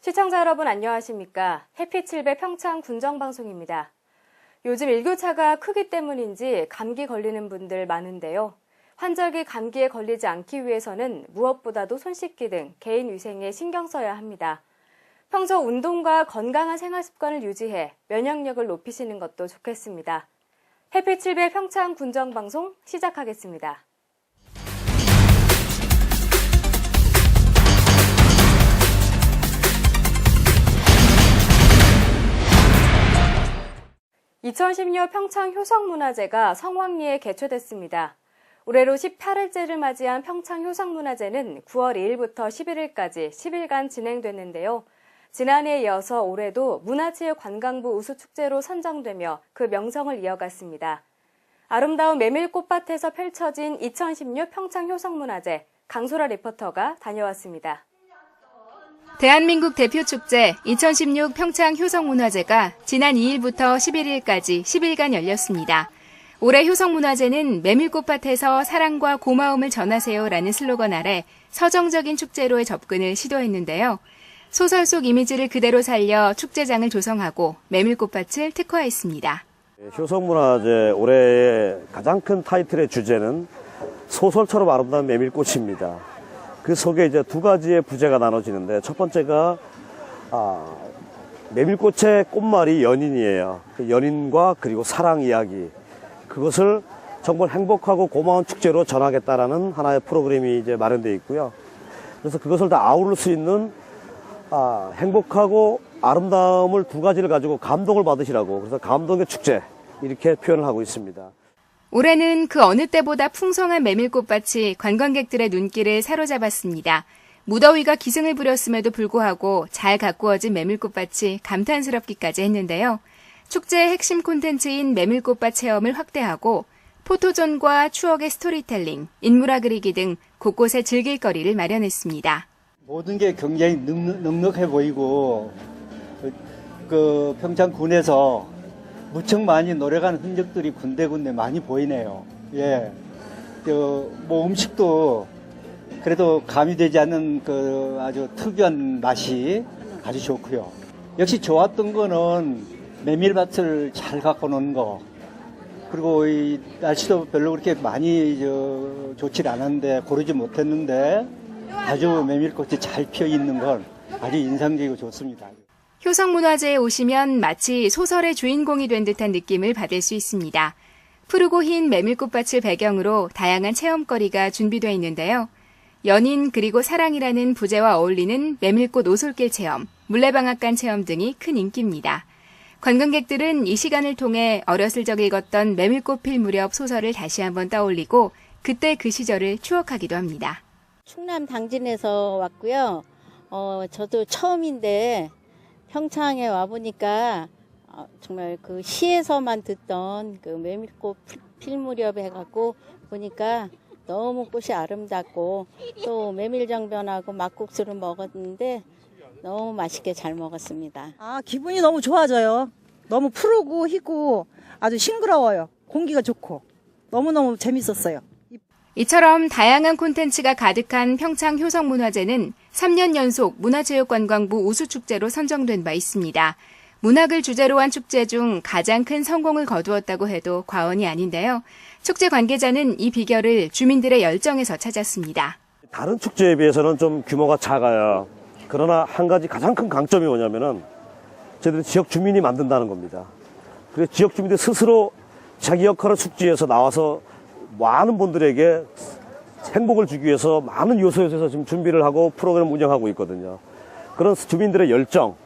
시청자 여러분 안녕하십니까? 해피7배 평창 군정방송입니다. 요즘 일교차가 크기 때문인지 감기 걸리는 분들 많은데요. 환절기 감기에 걸리지 않기 위해서는 무엇보다도 손 씻기 등 개인 위생에 신경 써야 합니다. 평소 운동과 건강한 생활 습관을 유지해 면역력을 높이시는 것도 좋겠습니다. 해피7배 평창 군정방송 시작하겠습니다. (2016) 평창 효성문화제가 성황리에 개최됐습니다. 올해로 18회째를 맞이한 평창 효성문화제는 9월 2일부터 11일까지 10일간 진행됐는데요. 지난해에 이어서 올해도 문화체육관광부 우수축제로 선정되며 그 명성을 이어갔습니다. 아름다운 메밀꽃밭에서 펼쳐진 2016 평창 효성문화제, 강소라 리포터가 다녀왔습니다. 대한민국 대표축제 2016 평창 효성문화제가 지난 2일부터 11일까지 10일간 열렸습니다. 올해 효성문화제는 메밀꽃밭에서 사랑과 고마움을 전하세요라는 슬로건 아래 서정적인 축제로의 접근을 시도했는데요. 소설 속 이미지를 그대로 살려 축제장을 조성하고 메밀꽃밭을 특화했습니다. 효성문화제 올해의 가장 큰 타이틀의 주제는 소설처럼 아름다운 메밀꽃입니다. 그 속에 이제 두 가지의 부제가 나눠지는데 첫 번째가 메밀꽃의 꽃말이 연인이에요. 그 연인과 그리고 사랑 이야기, 그것을 정말 행복하고 고마운 축제로 전하겠다라는 하나의 프로그램이 이제 마련되어 있고요. 그래서 그것을 다 아우를 수 있는 행복하고 아름다움을 두 가지를 가지고 감동을 받으시라고, 그래서 감동의 축제 이렇게 표현을 하고 있습니다. 올해는 그 어느 때보다 풍성한 메밀꽃밭이 관광객들의 눈길을 사로잡았습니다. 무더위가 기승을 부렸음에도 불구하고 잘 가꾸어진 메밀꽃밭이 감탄스럽기까지 했는데요. 축제의 핵심 콘텐츠인 메밀꽃밭 체험을 확대하고 포토존과 추억의 스토리텔링, 인물화 그리기 등 곳곳에 즐길 거리를 마련했습니다. 모든 게 굉장히 넉넉해 보이고 그 평창군에서 무척 많이 노래가는 흔적들이 군데군데 많이 보이네요. 예, 뭐 음식도 그래도 가미되지 않는 그 아주 특유한 맛이 아주 좋고요. 역시 좋았던 거는 메밀밭을 잘 갖고 노는 거. 그리고 이 날씨도 별로 그렇게 많이 좋지 않았는데 고르지 못했는데 아주 메밀꽃이 잘 피어 있는 건 아주 인상적이고 좋습니다. 효성문화제에 오시면 마치 소설의 주인공이 된 듯한 느낌을 받을 수 있습니다. 푸르고 흰 메밀꽃밭을 배경으로 다양한 체험거리가 준비되어 있는데요. 연인 그리고 사랑이라는 부제와 어울리는 메밀꽃 오솔길 체험, 물레방앗간 체험 등이 큰 인기입니다. 관광객들은 이 시간을 통해 어렸을 적 읽었던 메밀꽃 필 무렵 소설을 다시 한번 떠올리고 그때 그 시절을 추억하기도 합니다. 충남 당진에서 왔고요. 저도 처음인데 평창에 와보니까 정말 그 시에서만 듣던 그 메밀꽃 필 무렵 해갖고 보니까 너무 꽃이 아름답고 또 메밀정변하고 막국수를 먹었는데 너무 맛있게 잘 먹었습니다. 기분이 너무 좋아져요. 너무 푸르고 희고 아주 싱그러워요. 공기가 좋고 너무너무 재밌었어요. 이처럼 다양한 콘텐츠가 가득한 평창 효성문화제는 3년 연속 문화체육관광부 우수축제로 선정된 바 있습니다. 문학을 주제로 한 축제 중 가장 큰 성공을 거두었다고 해도 과언이 아닌데요. 축제 관계자는 이 비결을 주민들의 열정에서 찾았습니다. 다른 축제에 비해서는 좀 규모가 작아요. 그러나 한 가지 가장 큰 강점이 뭐냐면은 저희들은 지역 주민이 만든다는 겁니다. 그래서 지역 주민들 스스로 자기 역할을 숙지해서 나와서 많은 분들에게 행복을 주기 위해서 많은 요소에서 지금 준비를 하고 프로그램을 운영하고 있거든요. 그런 주민들의 열정,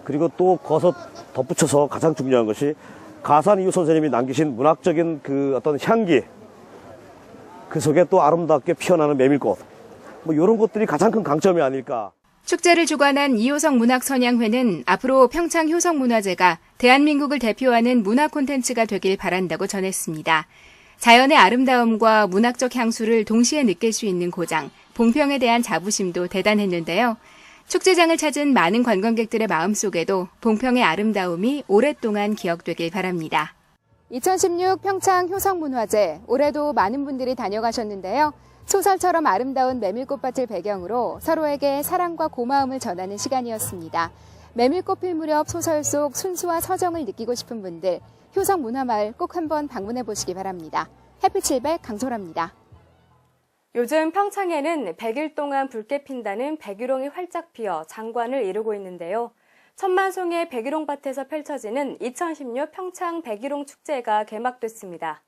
그리고 또 거기서 덧붙여서 가장 중요한 것이 가산 이후 선생님이 남기신 문학적인 그 어떤 향기, 그 속에 또 아름답게 피어나는 메밀꽃, 뭐 이런 것들이 가장 큰 강점이 아닐까. 축제를 주관한 이호성 문학선양회는 앞으로 평창 효성문화제가 대한민국을 대표하는 문화 콘텐츠가 되길 바란다고 전했습니다. 자연의 아름다움과 문학적 향수를 동시에 느낄 수 있는 고장, 봉평에 대한 자부심도 대단했는데요. 축제장을 찾은 많은 관광객들의 마음속에도 봉평의 아름다움이 오랫동안 기억되길 바랍니다. 2016 평창 효성문화제, 올해도 많은 분들이 다녀가셨는데요. 소설처럼 아름다운 메밀꽃밭을 배경으로 서로에게 사랑과 고마움을 전하는 시간이었습니다. 메밀꽃 필 무렵 소설 속 순수와 서정을 느끼고 싶은 분들, 효성문화마을 꼭 한번 방문해 보시기 바랍니다. 해피700 강소라입니다. 요즘 평창에는 100일 동안 붉게 핀다는 백일홍이 활짝 피어 장관을 이루고 있는데요. 천만송의 백일홍밭에서 펼쳐지는 2016 평창 백일홍 축제가 개막됐습니다.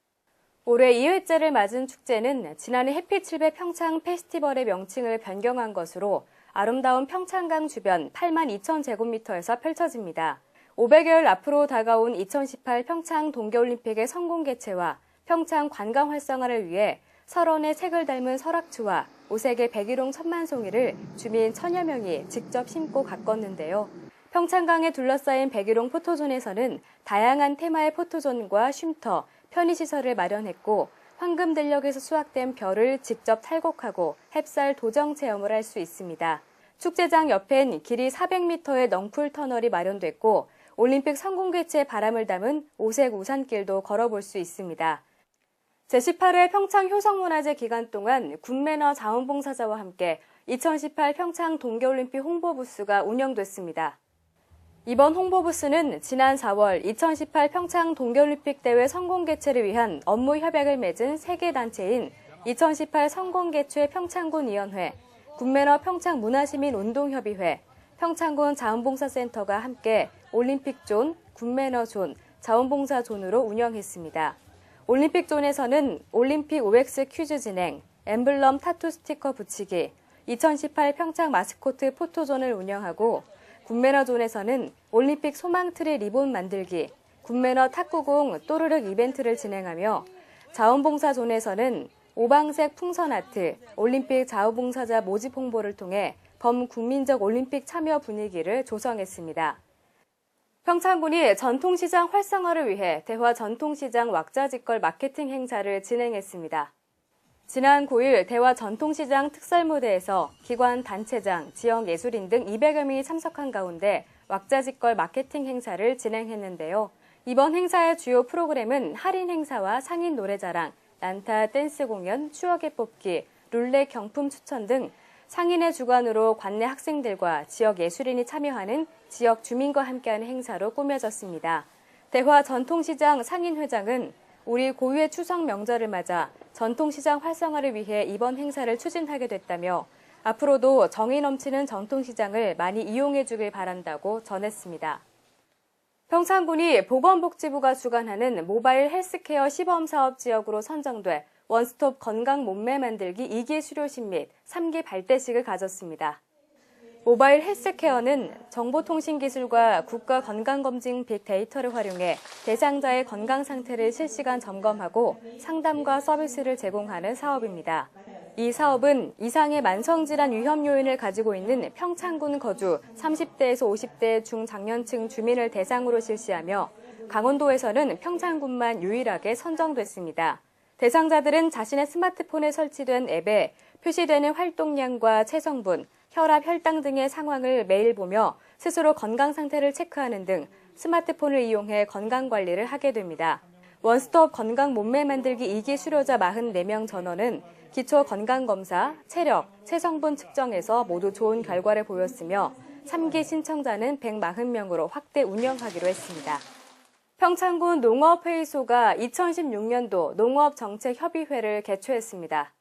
올해 2회째를 맞은 축제는 지난해 해피700 평창 페스티벌의 명칭을 변경한 것으로 아름다운 평창강 주변 82,000제곱미터에서 펼쳐집니다. 500여일 앞으로 다가온 2018 평창 동계올림픽의 성공 개최와 평창 관광 활성화를 위해 설원의 책을 닮은 설악추와 5색의 백일홍 천만송이를 주민 1000여 명이 직접 심고 가꿨는데요. 평창강에 둘러싸인 백일홍 포토존에서는 다양한 테마의 포토존과 쉼터, 편의시설을 마련했고 황금들녘에서 수확된 벼를 직접 탈곡하고 햅쌀 도정 체험을 할 수 있습니다. 축제장 옆엔 길이 400m의 넝쿨 터널이 마련됐고 올림픽 성공 개최의 바람을 담은 5색 우산길도 걸어볼 수 있습니다. 제18회 평창 효성문화제 기간 동안 군매너 자원봉사자와 함께 2018 평창 동계올림픽 홍보부스가 운영됐습니다. 이번 홍보부스는 지난 4월 2018 평창 동계올림픽 대회 성공 개최를 위한 업무 협약을 맺은 3개 단체인 2018 성공 개최 평창군위원회, 군매너 평창문화시민운동협의회, 평창군 자원봉사센터가 함께 올림픽존, 군매너존, 자원봉사존으로 운영했습니다. 올림픽존에서는 올림픽 OX 퀴즈 진행, 엠블럼 타투 스티커 붙이기, 2018 평창 마스코트 포토존을 운영하고 군매너존에서는 올림픽 소망트리 리본 만들기, 군매너 탁구공 또르륵 이벤트를 진행하며 자원봉사존에서는 오방색 풍선 아트, 올림픽 자원봉사자 모집 홍보를 통해 범국민적 올림픽 참여 분위기를 조성했습니다. 평창군이 전통시장 활성화를 위해 대화 전통시장 왁자지껄 마케팅 행사를 진행했습니다. 지난 9일 대화 전통시장 특설무대에서 기관, 단체장, 지역 예술인 등 200여 명이 참석한 가운데 왁자지껄 마케팅 행사를 진행했는데요. 이번 행사의 주요 프로그램은 할인 행사와 상인 노래자랑, 난타 댄스 공연, 추억의 뽑기, 룰렛 경품 추천 등 상인의 주관으로 관내 학생들과 지역 예술인이 참여하는 지역 주민과 함께하는 행사로 꾸며졌습니다. 대화 전통시장 상인회장은 우리 고유의 추석 명절을 맞아 전통시장 활성화를 위해 이번 행사를 추진하게 됐다며 앞으로도 정이 넘치는 전통시장을 많이 이용해 주길 바란다고 전했습니다. 평창군이 보건복지부가 주관하는 모바일 헬스케어 시범사업 지역으로 선정돼 원스톱 건강 몸매 만들기 2기 수료식 및 3기 발대식을 가졌습니다. 모바일 헬스케어는 정보통신기술과 국가건강검진 빅데이터를 활용해 대상자의 건강 상태를 실시간 점검하고 상담과 서비스를 제공하는 사업입니다. 이 사업은 이상의 만성질환 위험 요인을 가지고 있는 평창군 거주 30대에서 50대 중장년층 주민을 대상으로 실시하며 강원도에서는 평창군만 유일하게 선정됐습니다. 대상자들은 자신의 스마트폰에 설치된 앱에 표시되는 활동량과 체성분, 혈압, 혈당 등의 상황을 매일 보며 스스로 건강 상태를 체크하는 등 스마트폰을 이용해 건강관리를 하게 됩니다. 원스톱 건강 몸매 만들기 2기 수료자 44명 전원은 기초 건강검사, 체력, 체성분 측정에서 모두 좋은 결과를 보였으며 3기 신청자는 140명으로 확대 운영하기로 했습니다. 평창군 농업회의소가 2016년도 농업정책협의회를 개최했습니다.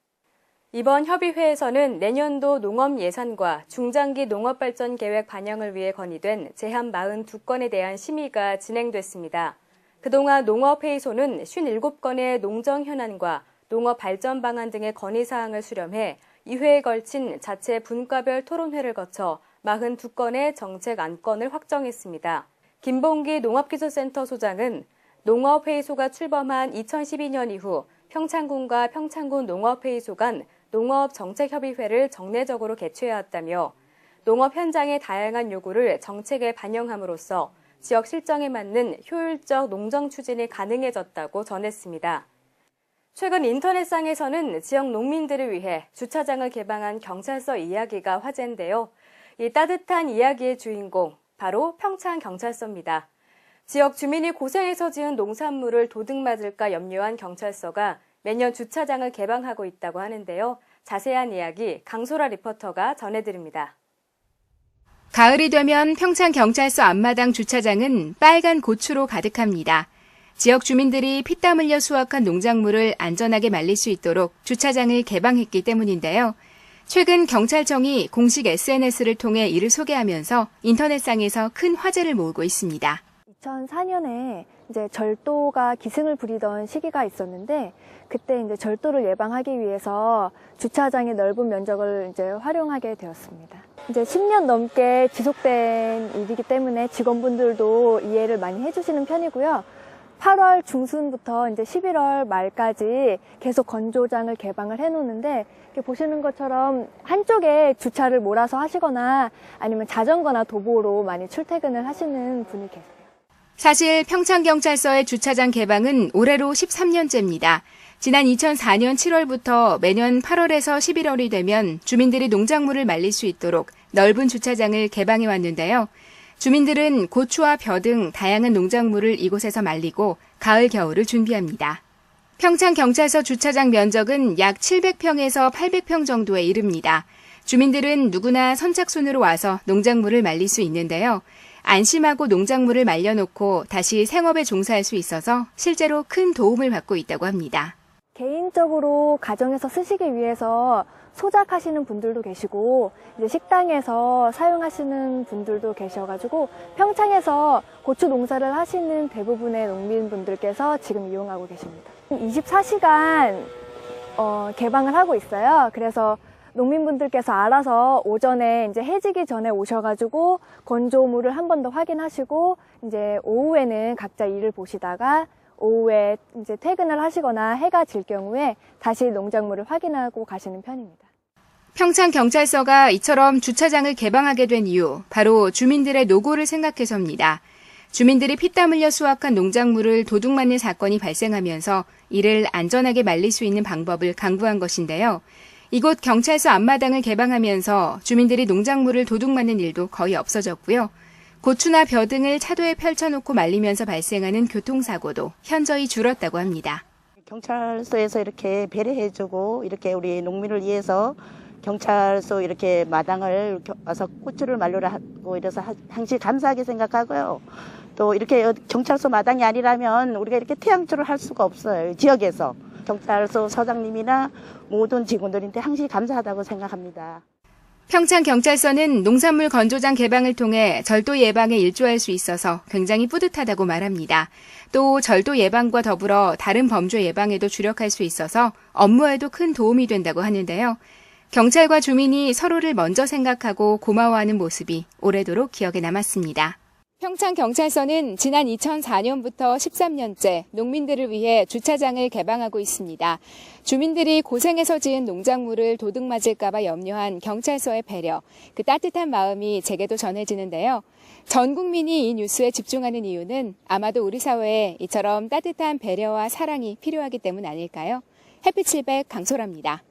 이번 협의회에서는 내년도 농업 예산과 중장기 농업발전 계획 반영을 위해 건의된 제안 42건에 대한 심의가 진행됐습니다. 그동안 농업회의소는 57건의 농정 현안과 농업 발전 방안 등의 건의사항을 수렴해 2회에 걸친 자체 분과별 토론회를 거쳐 42건의 정책 안건을 확정했습니다. 김봉기 농업기술센터 소장은 농업회의소가 출범한 2012년 이후 평창군과 평창군 농업회의소 간 농업정책협의회를 정례적으로 개최해왔다며 농업 현장의 다양한 요구를 정책에 반영함으로써 지역 실정에 맞는 효율적 농정 추진이 가능해졌다고 전했습니다. 최근 인터넷상에서는 지역 농민들을 위해 주차장을 개방한 경찰서 이야기가 화제인데요. 이 따뜻한 이야기의 주인공, 바로 평창경찰서입니다. 지역 주민이 고생해서 지은 농산물을 도둑맞을까 염려한 경찰서가 매년 주차장을 개방하고 있다고 하는데요. 자세한 이야기 강소라 리포터가 전해드립니다. 가을이 되면 평창경찰서 앞마당 주차장은 빨간 고추로 가득합니다. 지역 주민들이 피땀 흘려 수확한 농작물을 안전하게 말릴 수 있도록 주차장을 개방했기 때문인데요. 최근 경찰청이 공식 SNS를 통해 이를 소개하면서 인터넷상에서 큰 화제를 모으고 있습니다. 2004년에 이제 절도가 기승을 부리던 시기가 있었는데 그때 이제 절도를 예방하기 위해서 주차장의 넓은 면적을 이제 활용하게 되었습니다. 이제 10년 넘게 지속된 일이기 때문에 직원분들도 이해를 많이 해주시는 편이고요. 8월 중순부터 이제 11월 말까지 계속 건조장을 개방을 해놓는데 이렇게 보시는 것처럼 한쪽에 주차를 몰아서 하시거나 아니면 자전거나 도보로 많이 출퇴근을 하시는 분이 계세요. 사실 평창경찰서의 주차장 개방은 올해로 13년째입니다. 지난 2004년 7월부터 매년 8월에서 11월이 되면 주민들이 농작물을 말릴 수 있도록 넓은 주차장을 개방해 왔는데요. 주민들은 고추와 벼 등 다양한 농작물을 이곳에서 말리고 가을 겨울을 준비합니다. 평창경찰서 주차장 면적은 약 700평에서 800평 정도에 이릅니다. 주민들은 누구나 선착순으로 와서 농작물을 말릴 수 있는데요. 안심하고 농작물을 말려놓고 다시 생업에 종사할 수 있어서 실제로 큰 도움을 받고 있다고 합니다. 개인적으로 가정에서 쓰시기 위해서 소작하시는 분들도 계시고 이제 식당에서 사용하시는 분들도 계셔가지고 평창에서 고추 농사를 하시는 대부분의 농민분들께서 지금 이용하고 계십니다. 24시간 개방을 하고 있어요. 그래서 농민분들께서 알아서 오전에 이제 해지기 전에 오셔가지고 건조물을 한 번 더 확인하시고 이제 오후에는 각자 일을 보시다가 오후에 이제 퇴근을 하시거나 해가 질 경우에 다시 농작물을 확인하고 가시는 편입니다. 평창경찰서가 이처럼 주차장을 개방하게 된 이유, 바로 주민들의 노고를 생각해서입니다. 주민들이 피땀 흘려 수확한 농작물을 도둑맞는 사건이 발생하면서 이를 안전하게 말릴 수 있는 방법을 강구한 것인데요. 이곳 경찰서 앞마당을 개방하면서 주민들이 농작물을 도둑맞는 일도 거의 없어졌고요. 고추나 벼 등을 차도에 펼쳐놓고 말리면서 발생하는 교통사고도 현저히 줄었다고 합니다. 경찰서에서 이렇게 배려해주고 이렇게 우리 농민을 위해서 경찰서 이렇게 마당을 와서 고추를 말려라 하고 이래서 항상 감사하게 생각하고요. 또 이렇게 경찰서 마당이 아니라면 우리가 이렇게 태양초를 할 수가 없어요. 지역에서. 경찰서 서장님이나 모든 직원들한테 항상 감사하다고 생각합니다. 평창경찰서는 농산물 건조장 개방을 통해 절도 예방에 일조할 수 있어서 굉장히 뿌듯하다고 말합니다. 또 절도 예방과 더불어 다른 범죄 예방에도 주력할 수 있어서 업무에도 큰 도움이 된다고 하는데요. 경찰과 주민이 서로를 먼저 생각하고 고마워하는 모습이 오래도록 기억에 남았습니다. 평창경찰서는 지난 2004년부터 13년째 농민들을 위해 주차장을 개방하고 있습니다. 주민들이 고생해서 지은 농작물을 도둑맞을까봐 염려한 경찰서의 배려, 그 따뜻한 마음이 제게도 전해지는데요. 전 국민이 이 뉴스에 집중하는 이유는 아마도 우리 사회에 이처럼 따뜻한 배려와 사랑이 필요하기 때문 아닐까요? 햇빛 700 강소라입니다.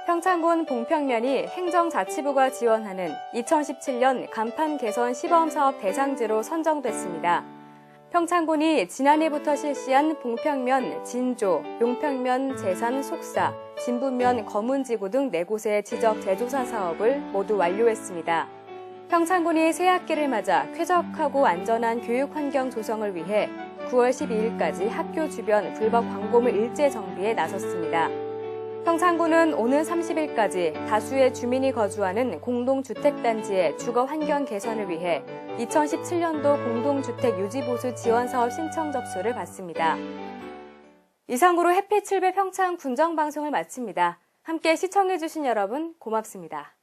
평창군 봉평면이 행정자치부가 지원하는 2017년 간판 개선 시범사업 대상지로 선정됐습니다. 평창군이 지난해부터 실시한 봉평면 진조, 용평면 제산 속사, 진부면 검은지구 등 4곳의 지적 재조사 사업을 모두 완료했습니다. 평창군이 새학기를 맞아 쾌적하고 안전한 교육 환경 조성을 위해 9월 12일까지 학교 주변 불법 광고물 일제 정비에 나섰습니다. 평창군은 오는 30일까지 다수의 주민이 거주하는 공동주택단지의 주거 환경 개선을 위해 2017년도 공동주택 유지보수 지원사업 신청 접수를 받습니다. 이상으로 햇빛 7배 평창 군정방송을 마칩니다. 함께 시청해주신 여러분 고맙습니다.